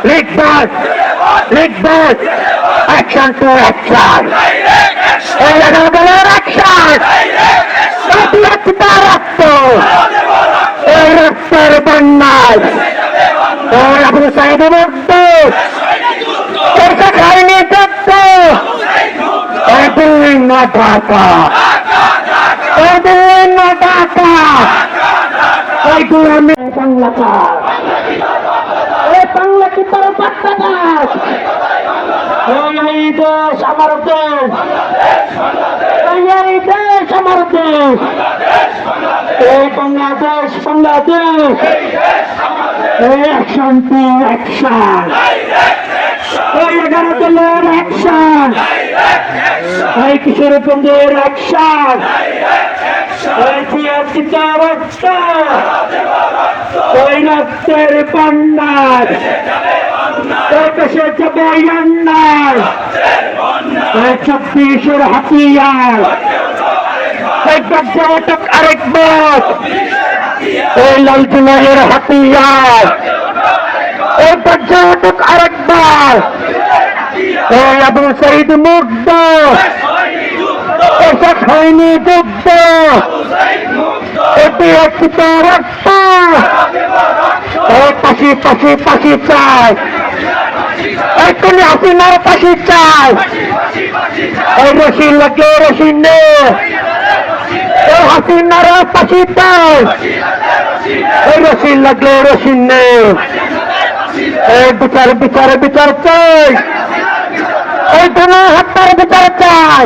Ligbad! Ligbad! Action to action! এই আন্দোলনের action! জাতীয় রক্ত! এই রক্তের বন্যায়! ওই আবু সাইদ মুক্ত! খাইনি যুদ্ধ! ওই দিল্লি না ঢাকা! ওই দিল্লি না ঢাকা! ওই গুলামী বাংলাদেশ! ওই বাংলা কি তোর বাচ্চা দাস! এই দেশ আমার দেশ! এই দেশ আমার দেশ! এই বাংলাদেশ বাংলাদেশ! এই অ্যাকশন টু অ্যাকশন! এই 11 দলের অ্যাকশন! এই কিশোর বন্ধুর অ্যাকশন! এই জিয়াচিত রক্ত! ওই রক্তের বন্যায়! ওই দেশে যাবে অন্যায়! ওই 26-এর হাতিয়ার! ওই গর্জনটক আরেকবার! ওই লাল জুলাইয়ের হাতিয়ার! ওই গর্জনটক আরেকবার! ওই আবু সাইদ মুগ্ধ! এসব হয়নি যুদ্ধ! এটি একটি রক্ত! ওই পাশি পাশি পাশি চাই! এখনই হাসিনার পাশি চাই! ওই রশি লাগে রশি নে! ওই হাসিনার পাশি চাই! ওই রশি লাগে রশি নে! এই বিচার বিচার বিচার চাই! ওই দুনো হাত্তার বিচার চাই!